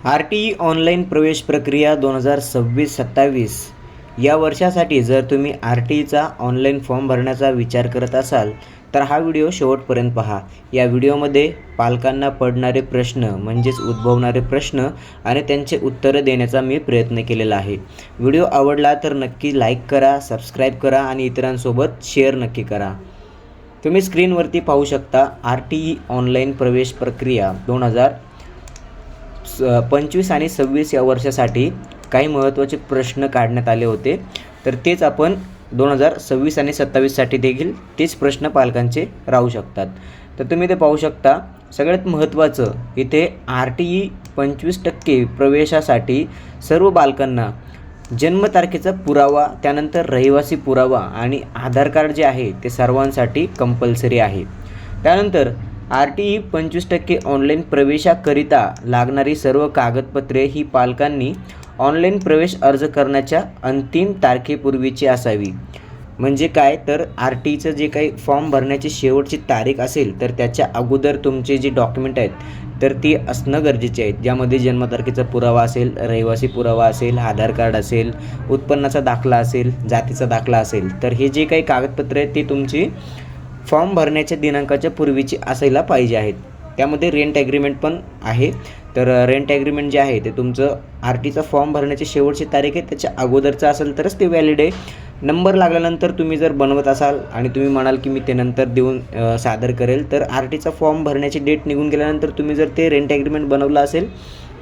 RTE online प्रवेश प्रक्रिया 2026-27 या वर्षासाठी जर तुम्ही RTEचा ऑनलाईन फॉर्म भरण्याचा विचार करत असाल तर हा व्हिडिओ शेवटपर्यंत पहा. या व्हिडिओमध्ये पालकांना पडणारे प्रश्न म्हणजेच उद्भवणारे प्रश्न आणि त्यांचे उत्तरं देण्याचा मी प्रयत्न केलेला आहे. व्हिडिओ आवडला तर नक्की लाईक करा, सबस्क्राईब करा आणि इतरांसोबत शेअर नक्की करा. तुम्ही स्क्रीनवरती पाहू शकता RTE ऑनलाईन प्रवेश प्रक्रिया 2025 आणि 26 या वर्षासाठी काही महत्त्वाचे प्रश्न काढण्यात आले होते. तर तेच आपण 2026 आणि 27साठी देखील तेच प्रश्न पालकांचे राहू शकतात. तर तुम्ही ते पाहू शकता. सगळ्यात महत्त्वाचं इथे RTE 25% प्रवेशासाठी सर्व बालकांना जन्मतारखेचा पुरावा, त्यानंतर रहिवासी पुरावा आणि आधार कार्ड जे आहे ते सर्वांसाठी कंपल्सरी आहे. त्यानंतर RTE 25% ऑनलाईन प्रवेशाकरिता लागणारी सर्व कागदपत्रे ही पालकांनी ऑनलाईन प्रवेश अर्ज करण्याच्या अंतिम तारखेपूर्वीची असावी. म्हणजे काय तर RTEचं जे काही फॉर्म भरण्याची शेवटची तारीख असेल तर त्याच्या अगोदर तुमचे जे डॉक्युमेंट आहेत तर ती असणं गरजेचे आहेत. ज्यामध्ये जन्मतारखेचा पुरावा असेल, रहिवासी पुरावा असेल, आधार कार्ड असेल, उत्पन्नाचा दाखला असेल, जातीचा दाखला असेल. तर हे जे काही कागदपत्रे आहेत ते तुमची फॉर्म भरण्याच्या दिनांकाच्या पूर्वीची असायला पाहिजे आहेत. त्यामध्ये रेंट ॲग्रीमेंट पण आहे. तर रेंट ॲग्रीमेंट जे आहे ते तुमचं RTEचा फॉर्म भरण्याची शेवटची तारीख आहे त्याच्या अगोदरचं असेल तरच ते व्हॅलिड आहे. नंबर लागल्यानंतर तुम्ही जर बनवत असाल आणि तुम्ही म्हणाल की मी ते नंतर देऊन सादर करेल, तर RTEचा फॉर्म भरण्याची डेट निघून गेल्यानंतर तुम्ही जर ते रेंट ॲग्रीमेंट बनवलं असेल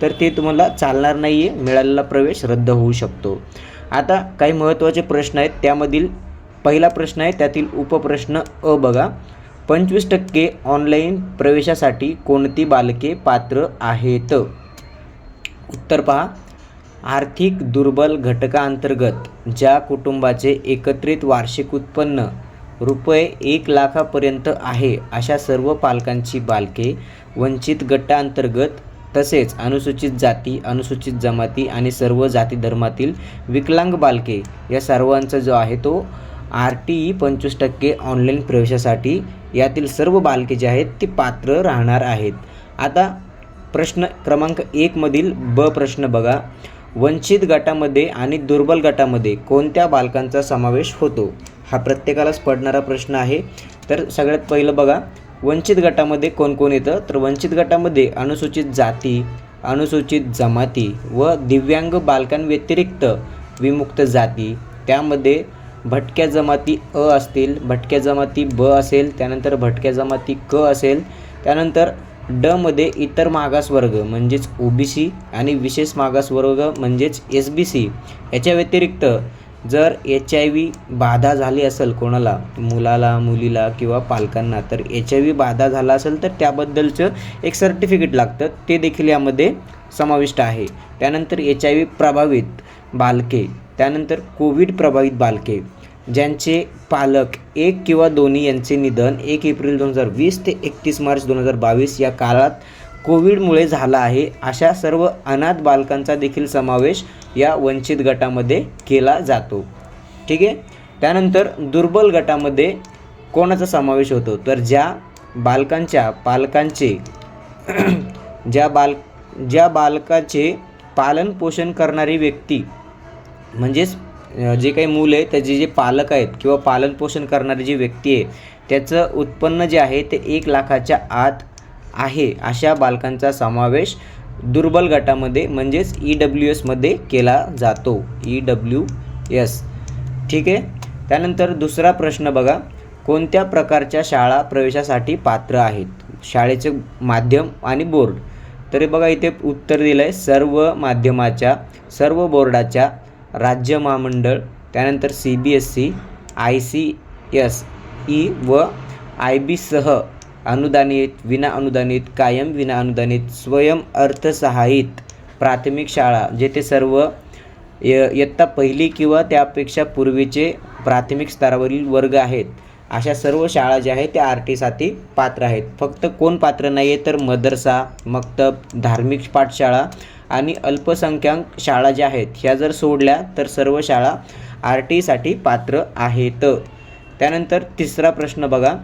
तर ते तुम्हाला चालणार नाही आहे. मिळालेला प्रवेश रद्द होऊ शकतो. आता काही महत्त्वाचे प्रश्न आहेत. त्यामधील पहिला प्रश्न आहे, त्यातील उपप्रश्न अ बघा. 25% ऑनलाईन प्रवेशासाठी कोणती बालके पात्र आहेत? उत्तर पहा. आर्थिक दुर्बल घटकांतर्गत ज्या कुटुंबाचे एकत्रित वार्षिक उत्पन्न रुपये 1 लाखापर्यंत आहे अशा सर्व पालकांची बालके, वंचित गटांतर्गत तसेच अनुसूचित जाती, अनुसूचित जमाती आणि सर्व जाती धर्मातील विकलांग बालके या सर्वांचा जो आहे तो RTE 25% ऑनलाईन प्रवेशासाठी यातील सर्व बालके जे आहेत ती पात्र राहणार आहेत. आता प्रश्न क्रमांक 1 मधील ब प्रश्न बघा. वंचित गटामध्ये आणि दुर्बल गटामध्ये कोणत्या बालकांचा समावेश होतो? हा प्रत्येकालाच पडणारा प्रश्न आहे. तर सगळ्यात पहिलं बघा, वंचित गटामध्ये कोण कोण येतं? तर वंचित गटामध्ये अनुसूचित जाती, अनुसूचित जमाती व दिव्यांग बालकांव्यतिरिक्त विमुक्त जाती, त्यामध्ये भटक्या जमाती अ असतील, भटक्या जमाती ब असेल, त्यानंतर भटक्या जमाती क असेल, त्यानंतर ड मध्ये इतर मागासवर्ग म्हणजेच OBC आणि विशेष मागासवर्ग म्हणजेच SBC. याच्या व्यतिरिक्त जर HIV बाधा झाली असेल कोणाला, मुलाला, मुलीला किंवा पालकांना, तर HIV बाधा झाला असेल तर त्याबद्दलचं एक सर्टिफिकेट लागतं, ते देखील यामध्ये समाविष्ट आहे. त्यानंतर HIV प्रभावित बालके, त्यानंतर कोविड प्रभावित बालके ज्यांचे पालक एक किंवा दोन्ही यांचे निधन 1 एप्रिल 2020 ते 31 मार्च 2022 या काळात कोविडमुळे झाला आहे, अशा सर्व अनाथ बालकांचा देखील समावेश या वंचित गटामध्ये केला जातो. ठीक आहे. त्यानंतर दुर्बल गटामध्ये कोणाचा समावेश होतो? तर ज्या बालकांच्या पालकांचे ज्या बालकाचे पालन पोषण करणारी व्यक्ती म्हणजेच जे काही मूल आहे त्याचे जे पालक आहेत किंवा पालनपोषण करणारी जी व्यक्ती आहे त्याचं उत्पन्न जे आहे ते 1 लाखाच्या आत आहे अशा बालकांचा समावेश दुर्बल गटामध्ये म्हणजेच EWS मध्ये केला जातो. EWS. ठीक आहे. त्यानंतर दुसरा प्रश्न बघा. कोणत्या प्रकारच्या शाळा प्रवेशासाठी पात्र आहेत? शाळेचे माध्यम आणि बोर्ड. तरी बघा इथे उत्तर दिलं आहे, सर्व माध्यमाच्या, सर्व बोर्डाच्या, राज्य महामंडळ, त्यानंतर CBSE, ICSE व IB सह अनुदानित, विना अनुदानित, कायम विना अनुदानित, स्वयं अर्थसहाय्यित प्राथमिक शाळा, जेथे सर्व इयत्ता पहिली किंवा त्यापेक्षा पूर्वीचे प्राथमिक स्तरावरील वर्ग आहेत, अशा सर्व शाळा ज्या आहेत त्या RTEसाठी पात्र आहेत. फक्त कोण पात्र नाही आहे तर मदरसा, मक्तब, धार्मिक पाठशाळा आणि अल्पसंख्याक शाळा ज्या आहेत ह्या जर सोडल्या तर सर्व शाळा RTEसाठी पात्र आहेत. त्यानंतर तिसरा प्रश्न बघा.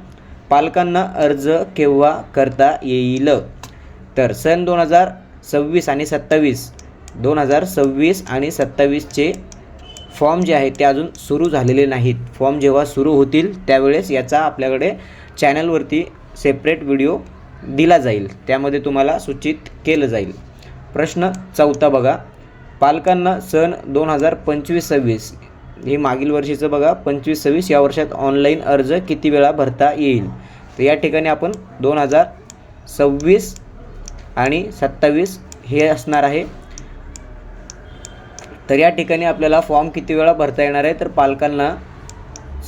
पालकांना अर्ज केव्हा करता येईल? तर सन 2026 आणि 2026 आणि 27चे फॉर्म जे आहेत ते अजून सुरू झालेले नाहीत. फॉर्म जेव्हा सुरू होतील त्यावेळेस याचा आपल्याकडे चॅनलवरती सेपरेट व्हिडिओ दिला जाईल, त्यामध्ये तुम्हाला सूचित केलं जाईल. प्रश्न 4 बघा, पालकांना सन 2025-26 हे मागील वर्षीचं बघा, 25-26 या वर्षात ऑनलाईन अर्ज किती वेळा भरता येईल? तर या ठिकाणी आपण 2026 आणि 27 हे असणार आहे. तर या ठिकाणी आपल्याला फॉर्म किती वेळा भरता येणार आहे? तर पालकांना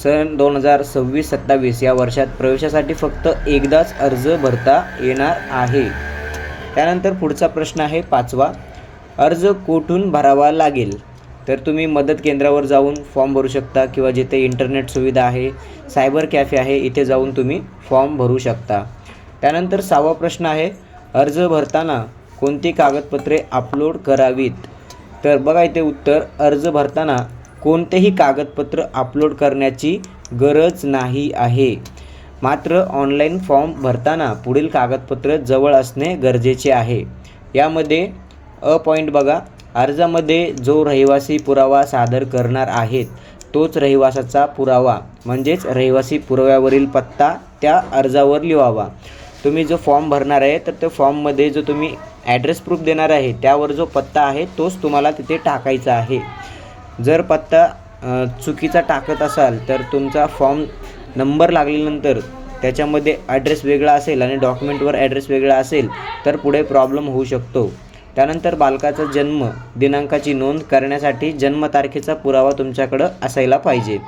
सन 2026-27 या वर्षात प्रवेशासाठी फक्त एकदाच अर्ज भरता येणार आहे. त्यानंतर पुढचा प्रश्न आहे 5वा, अर्ज कुठून भरावा लागेल? तर तुम्ही मदत केंद्रावर जाऊन फॉर्म भरू शकता किंवा जिथे इंटरनेट सुविधा आहे, सायबर कॅफे आहे, इथे जाऊन तुम्ही फॉर्म भरू शकता. त्यानंतर 6वा प्रश्न आहे, अर्ज भरताना कोणती कागदपत्रे अपलोड करावीत? तर बघा इथे उत्तर, अर्ज भरताना कोणतेही कागदपत्र अपलोड करण्याची गरज नाही आहे. मात्र ऑनलाईन फॉर्म भरताना पुढील कागदपत्र जवळ असणे गरजेचे आहे. यामध्ये पॉईंट बघा, अर्जामध्ये जो रहिवासी पुरावा सादर करणार आहेत तोच रहिवासाचा पुरावा म्हणजेच रहिवासी पुराव्यावरील पत्ता त्या अर्जावर लिहावा. तुम्ही जो फॉर्म भरणार आहे तर त्या फॉर्ममध्ये जो तुम्ही ॲड्रेस प्रूफ देणार आहे त्यावर जो पत्ता आहे तोच तुम्हाला तिथे टाकायचा आहे. जर पत्ता चुकीचा टाकत असाल तर तुमचा फॉर्म नंबर लागल्यानंतर त्याच्यामध्ये ॲड्रेस वेगळा असेल आणि डॉक्युमेंटवर ॲड्रेस वेगळा असेल तर पुढे प्रॉब्लेम होऊ शकतो. त्यानंतर बालकाचा जन्म दिनांकाची नोंद करण्यासाठी जन्मतारखेचा पुरावा तुमच्याकडं असायला पाहिजे.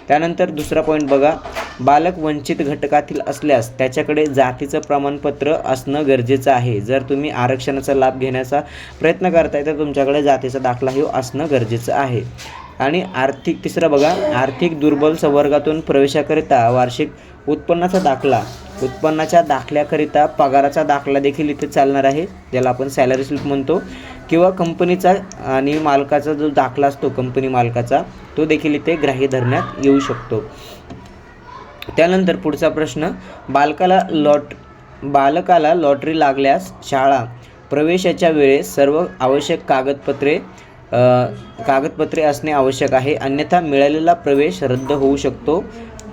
त्यानंतर दुसरा पॉईंट बघा, बालक वंचित घटकातील असल्यास त्याच्याकडे जातीचं प्रमाणपत्र असणं गरजेचं आहे. जर तुम्ही आरक्षणाचा लाभ घेण्याचा प्रयत्न करताय तर तुमच्याकडे जातीचा दाखला हे असणं गरजेचं आहे. आणि तिसरं बघा, आर्थिक दुर्बल संवर्गातून प्रवेशाकरिता वार्षिक उत्पन्नाचा दाखला, उत्पन्नाच्या दाखल्याकरिता पगाराचा दाखला देखील इथे चालणार आहे, ज्याला आपण सॅलरी स्लिप म्हणतो, किंवा कंपनीचा आणि मालकाचा जो दाखला असतो कंपनी मालकाचा तो देखील इथे ग्राह्य धरण्यात येऊ शकतो. त्यानंतर पुढचा प्रश्न, बालकाला लॉटरी लागल्यास शाळा प्रवेशाच्या वेळेस सर्व आवश्यक कागदपत्रे असणे आवश्यक आहे, अन्यथा मिळालेला प्रवेश रद्द होऊ शकतो.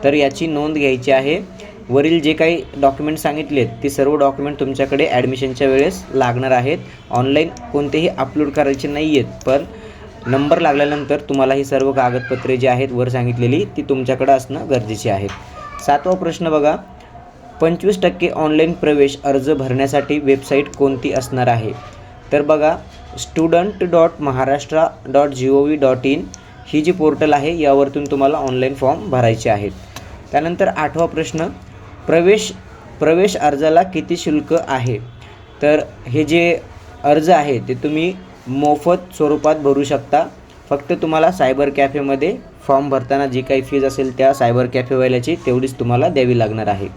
तर याची नोंद घ्यायची आहे. वरील जे काही डॉक्युमेंट सांगितलेत ते सर्व डॉक्युमेंट तुमच्याकडे ॲडमिशनच्या वेळेस लागणार आहेत. ऑनलाईन कोणतेही अपलोड करायचे नाही आहेत, पण नंबर लागल्यानंतर तुम्हाला ही सर्व कागदपत्रे जी आहेत वर सांगितलेली ती तुमच्याकडे असणं गरजेचे आहे. 7वा प्रश्न बघा, 25% ऑनलाईन प्रवेश अर्ज भरण्यासाठी वेबसाईट कोणती असणार आहे? तर बघा, student.maharashtra.gov.in ही जी पोर्टल आहे यावरतून तुम्हाला ऑनलाईन फॉर्म भरायचे आहेत. त्यानंतर 8वा प्रश्न, प्रवेश अर्जाला किती शुल्क आहे? तर हे जे अर्ज आहे ते तुम्ही मोफत स्वरूपात भरू शकता. फक्त तुम्हाला सायबर कॅफेमध्ये फॉर्म भरताना जी काही फीज असेल त्या सायबर कॅफेवाल्याची तेवढीच तुम्हाला द्यावी लागणार आहे.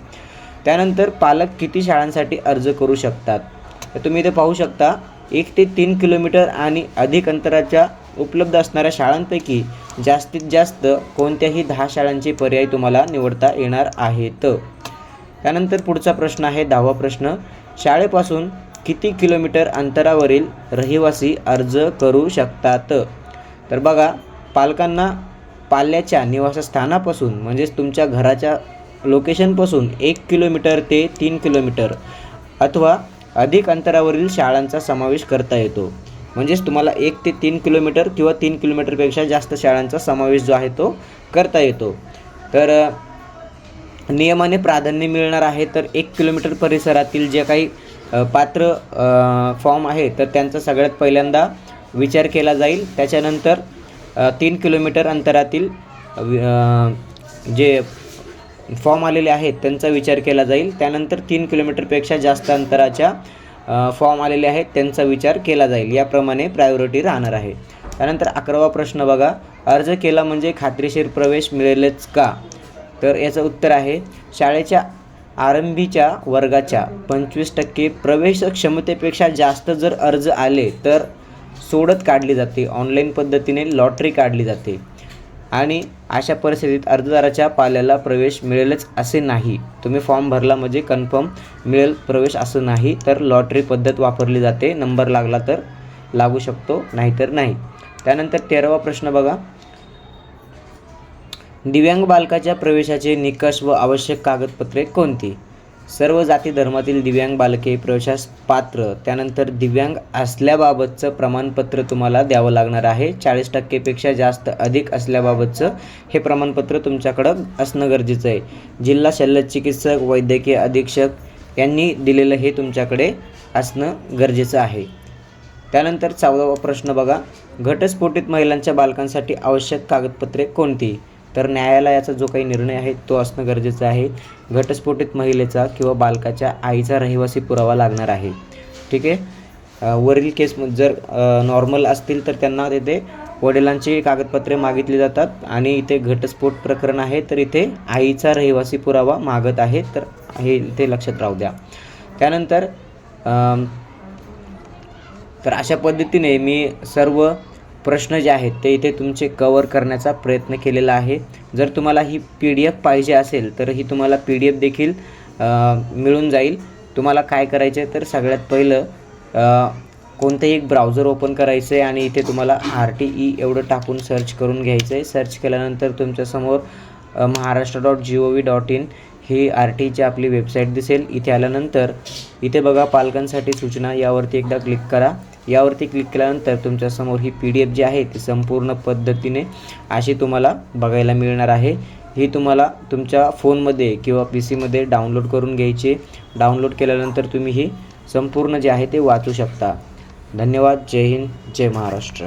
त्यानंतर पालक किती शाळांसाठी अर्ज करू शकतात? तर तुम्ही इथे पाहू शकता 1 ते 3 किलोमीटर आणि अधिक अंतराच्या उपलब्ध असणाऱ्या शाळांपैकी जास्तीत जास्त कोणत्याही 10 शाळांचे पर्याय तुम्हाला निवडता येणार आहेत. त्यानंतर पुढचा प्रश्न आहे 10वा प्रश्न, शाळेपासून किती किलोमीटर अंतरावरील रहिवासी अर्ज करू शकतात? तर बघा, पालकांना पाल्याच्या निवासस्थानापासून म्हणजेच तुमच्या घराच्या लोकेशनपासून 1 किलोमीटर ते 3 किलोमीटर अथवा अधिक अंतरावरील शाळांचा समावेश करता येतो. म्हणजेच तुम्हाला 1 ते 3 किलोमीटर किंवा 3 किलोमीटरपेक्षा जास्त शाळांचा समावेश जो आहे तो करता येतो. तर नियमाने प्राधान्य मिळणार आहे. तर 1 किलोमीटर परिसरातील जे काही पात्र फॉर्म आहे तर त्यांचा सगळ्यात पहिल्यांदा विचार केला जाईल. त्याच्यानंतर 3 किलोमीटर अंतरातील जे फॉर्म आलेले आहेत त्यांचा विचार केला जाईल. त्यानंतर 3 किलोमीटरपेक्षा जास्त अंतराच्या फॉर्म आलेले आहेत त्यांचा विचार केला जाईल. याप्रमाणे प्रायोरिटी राहणार आहे. त्यानंतर 11वा प्रश्न बघा, अर्ज केला म्हणजे खात्रीशीर प्रवेश मिळेलच का? तर याचं उत्तर आहे, शाळेच्या आरंभीच्या वर्गाच्या 25% प्रवेश क्षमतेपेक्षा जास्त जर अर्ज आले तर सोडत काढली जाते. ऑनलाईन पद्धतीने लॉटरी काढली जाते. आणि अशा परिस्थितीत अर्जदाराच्या पाल्याला प्रवेश मिळेलच असे नाही. तुम्ही फॉर्म भरला म्हणजे कन्फर्म मिळेल प्रवेश असं नाही. तर लॉटरी पद्धत वापरली जाते. नंबर लागला तर लागू शकतो, नाहीतर नाही. त्यानंतर 13वा प्रश्न बघा. दिव्यांग बालकाच्या प्रवेशाचे निकष व आवश्यक कागदपत्रे कोणती? सर्व जाती धर्मातील दिव्यांग बालके प्रवेशास पात्र. त्यानंतर दिव्यांग असल्याबाबतचं प्रमाणपत्र तुम्हाला द्यावं लागणार आहे. 40% जास्त अधिक असल्याबाबतचं हे प्रमाणपत्र तुमच्याकडं असणं गरजेचं आहे. जिल्हा शल्यचिकित्सक, वैद्यकीय अधीक्षक यांनी दिलेलं हे तुमच्याकडे असणं गरजेचं आहे. त्यानंतर 14वा प्रश्न बघा. घटस्फोटित महिलांच्या बालकांसाठी आवश्यक कागदपत्रे कोणती? तर न्यायालयाचा जो काही निर्णय आहे तो असणं गरजेचं आहे. घटस्फोटित महिलेचा किंवा बालकाच्या आईचा रहिवासी पुरावा लागणार आहे. ठीक आहे. वरील केस जर नॉर्मल असतील तर त्यांना तिथे वडिलांची कागदपत्रे मागितली जातात आणि इथे घटस्फोट प्रकरण आहे तर इथे आईचा रहिवासी पुरावा मागत आहे. तर हे इथे लक्षात राहू द्या. त्यानंतर तर अशा पद्धतीने मी सर्व प्रश्न जे आहेत ते इथे तुमचे कवर करण्याचा प्रयत्न केलेला आहे. जर तुम्हाला ही PDF पाहिजे असेल तर ही तुम्हाला PDF देखील मिळून जाईल. तुम्हाला काय करायचं आहे तर सगळ्यात पहिलं कोणतंही एक ब्राउझर ओपन करायचं आहे आणि इथे तुम्हाला RTE एवढं टाकून सर्च करून घ्यायचं आहे. सर्च केल्यानंतर तुमच्यासमोर maharashtra.gov.in ही RTEची आपली वेबसाईट दिसेल. इथे आल्यानंतर इथे बघा पालकांसाठी सूचना, यावरती एकदा क्लिक करा. यावरती क्लिक केल्यानंतर तुमच्यासमोर ही PDF जी आहे ती संपूर्ण पद्धतीने अशी तुम्हाला बघायला मिळणार आहे. ही तुम्हाला तुमच्या फोनमध्ये किंवा PCमध्ये डाउनलोड करून घ्यायची. डाउनलोड केल्यानंतर तुम्ही ही संपूर्ण जे आहे ते वाचू शकता. धन्यवाद. जय हिंद, जय महाराष्ट्र.